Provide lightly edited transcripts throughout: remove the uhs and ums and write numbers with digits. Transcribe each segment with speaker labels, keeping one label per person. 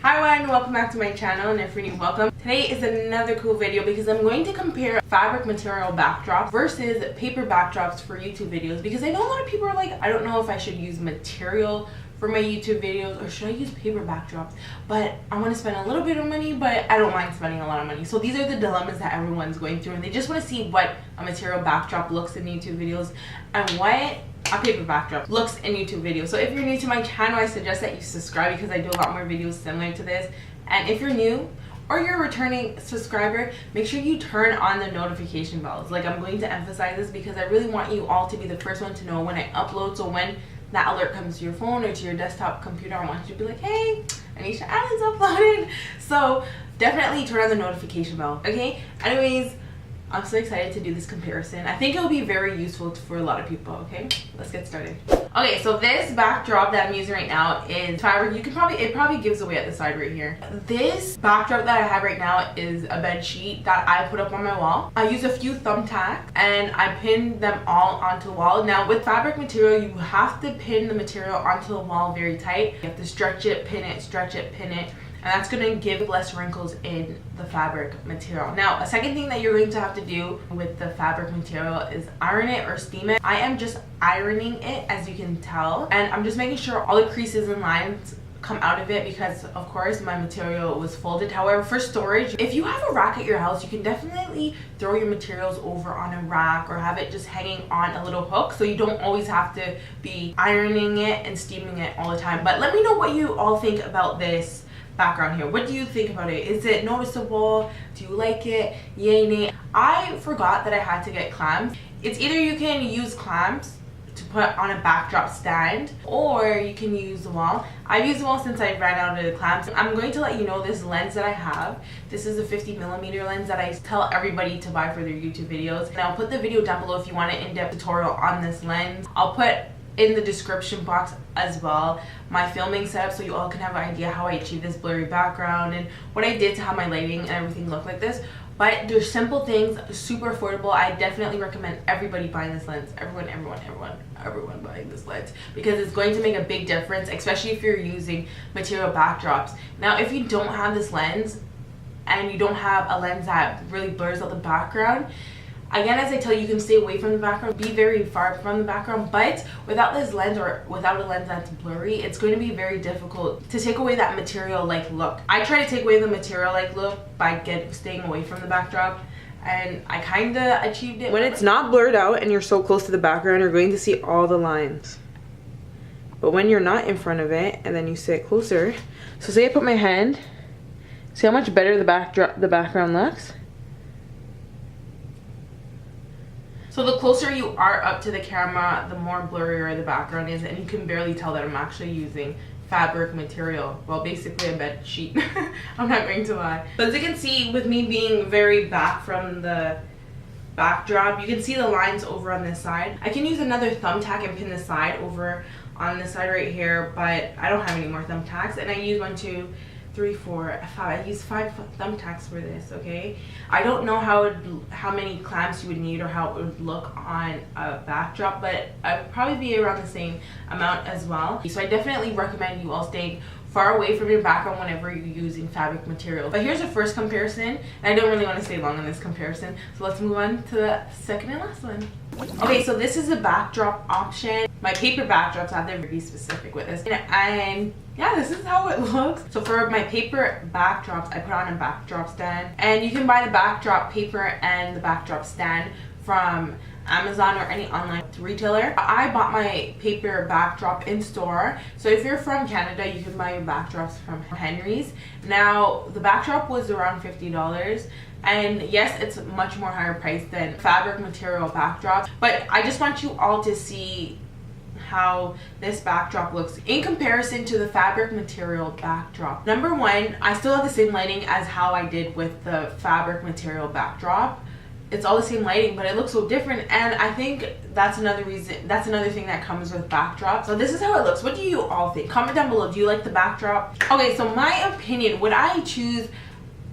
Speaker 1: Hi everyone, welcome back to my channel, and if you're new, welcome. Today is another cool video because I'm going to compare fabric material backdrops versus paper backdrops for YouTube videos, because I know a lot of people are like, I don't know if I should use material for my YouTube videos or should I use paper backdrops, but I want to spend a little bit of money, but I don't mind spending a lot of money. So these are the dilemmas that everyone's going through, and they just want to see what a material backdrop looks in YouTube videos and what a paper backdrop looks in YouTube videos. So if you're new to my channel, I suggest that you subscribe because I do a lot more videos similar to this. And if you're new or you're a returning subscriber, make sure you turn on the notification bells. Like, I'm going to emphasize this because I really want you all to be the first one to know when I upload. So when that alert comes to your phone or to your desktop computer, I want you to be like, hey, Annesha Allen's uploaded. So definitely turn on the notification bell, okay? Anyways, I'm so excited to do this comparison. I think it will be very useful for a lot of people, okay? Let's get started. Okay, so this backdrop that I'm using right now is fabric. It probably gives away at the side right here. This backdrop that I have right now is a bed sheet that I put up on my wall. I use a few thumbtacks and I pinned them all onto the wall. Now with fabric material, you have to pin the material onto the wall very tight. You have to stretch it, pin it, stretch it, pin it. And that's going to give less wrinkles in the fabric material. Now, a second thing that you're going to have to do with the fabric material is iron it or steam it. I am just ironing it, as you can tell. And I'm just making sure all the creases and lines come out of it because, of course, my material was folded. However, for storage, if you have a rack at your house, you can definitely throw your materials over on a rack or have it just hanging on a little hook, so you don't always have to be ironing it and steaming it all the time. But let me know what you all think about this background here. What do you think about it? Is it noticeable? Do you like it? Yay, nay. I forgot that I had to get clamps. It's either you can use clamps to put on a backdrop stand, or you can use the wall. I've used the wall since I ran out of the clamps. I'm going to let you know this lens that I have. This is a 50mm lens that I tell everybody to buy for their YouTube videos. And I'll put the video down below if you want an in-depth tutorial on this lens. I'll put in the description box as well my filming setup, so you all can have an idea how I achieved this blurry background and what I did to have my lighting and everything look like this. But they're simple things, super affordable. I definitely recommend everybody buying this lens. Everyone buying this lens, because it's going to make a big difference, especially if you're using material backdrops. Now, if you don't have this lens and you don't have a lens that really blurs out the background, again, as I tell you, you can stay away from the background, be very far from the background, but without this lens or without a lens that's blurry, it's going to be very difficult to take away that material-like look. I try to take away the material-like look by staying away from the backdrop, and I kind of achieved it. When it's not blurred out and you're so close to the background, you're going to see all the lines. But when you're not in front of it and then you sit closer, so say I put my hand, see how much better the background looks? So the closer you are up to the camera, the more blurrier the background is, and you can barely tell that I'm actually using fabric material. Well, basically a bed sheet. I'm not going to lie. But as you can see, with me being very back from the backdrop, you can see the lines over on this side. I can use another thumbtack and pin the side over on this side right here, but I don't have any more thumbtacks, and I use 1, 2, 3, 4, 5. I use 5 thumbtacks for this, okay? I don't know how many clamps you would need or how it would look on a backdrop, but I would probably be around the same amount as well. So I definitely recommend you all staying far away from your background whenever you're using fabric material. But here's the first comparison, and I don't really want to stay long on this comparison, so let's move on to the second and last one. Okay, so this is a backdrop option. My paper backdrops out there, very specific with this, and yeah, this is how it looks. So for my paper backdrops, I put on a backdrop stand, and you can buy the backdrop paper and the backdrop stand from Amazon or any online retailer. I bought my paper backdrop in store. So if you're from Canada, you can buy your backdrops from Henry's. Now, the backdrop was around $50. And yes, it's much more higher priced than fabric material backdrop. But I just want you all to see how this backdrop looks in comparison to the fabric material backdrop. Number one, I still have the same lighting as how I did with the fabric material backdrop. It's all the same lighting, but it looks so different, and I think that's another reason, that's another thing that comes with backdrops. So this is how it looks. What do you all think? Comment down below. Do you like the backdrop? Okay, so my opinion, would I choose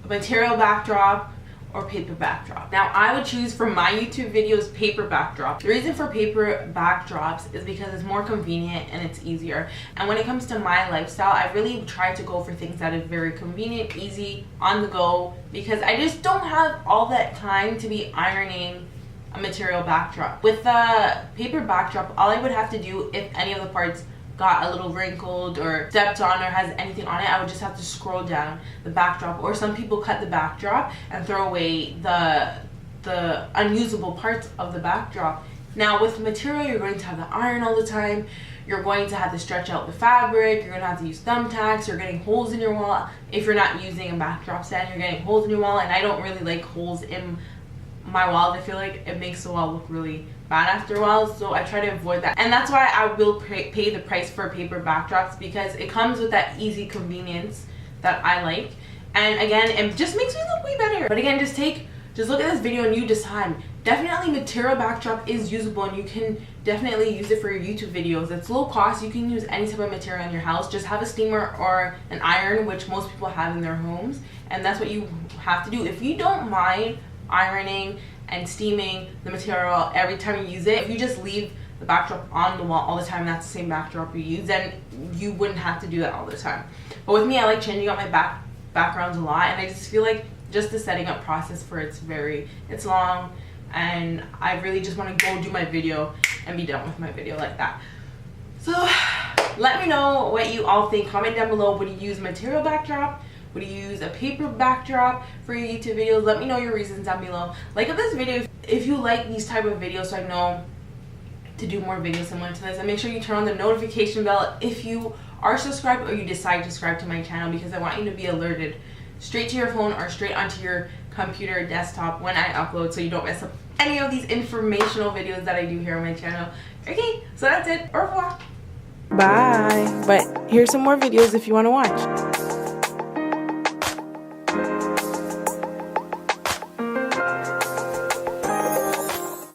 Speaker 1: a material backdrop or paper backdrop. Now I would choose for my YouTube videos paper backdrop. The reason for paper backdrops is because it's more convenient and it's easier. And when it comes to my lifestyle, I really try to go for things that are very convenient, easy, on the go, because I just don't have all that time to be ironing a material backdrop. With the paper backdrop, all I would have to do, if any of the parts got a little wrinkled or stepped on or has anything on it, I would just have to scroll down the backdrop. Or some people cut the backdrop and throw away the unusable parts of the backdrop. Now with material, you're going to have to iron all the time, you're going to have to stretch out the fabric, you're going to have to use thumbtacks, you're getting holes in your wall. If you're not using a backdrop stand, you're getting holes in your wall, and I don't really like holes in my wall. I feel like it makes the wall look really bad after a while, so I try to avoid that. And that's why I will pay the price for paper backdrops, because it comes with that easy convenience that I like. And again, it just makes me look way better. But again, just look at this video and you decide. Definitely material backdrop is usable, and you can definitely use it for your YouTube videos. It's low cost. You can use any type of material in your house. Just have a steamer or an iron, which most people have in their homes, and that's what you have to do. If you don't mind ironing and steaming the material every time you use it, if you just leave the backdrop on the wall all the time, that's the same backdrop you use, then you wouldn't have to do that all the time. But with me, I like changing up my backgrounds a lot, and I just feel like just the setting up process for it's long, and I really just want to go do my video and be done with my video like that. So let me know what you all think. Comment down below, would you use material backdrop? Would you use a paper backdrop for your YouTube videos? Let me know your reasons down below. Like this video if you like these type of videos, so I know to do more videos similar to this. And make sure you turn on the notification bell if you are subscribed or you decide to subscribe to my channel, because I want you to be alerted straight to your phone or straight onto your computer or desktop when I upload, so you don't mess up any of these informational videos that I do here on my channel. Okay, so that's it. Au revoir. Bye. But here's some more videos if you want to watch.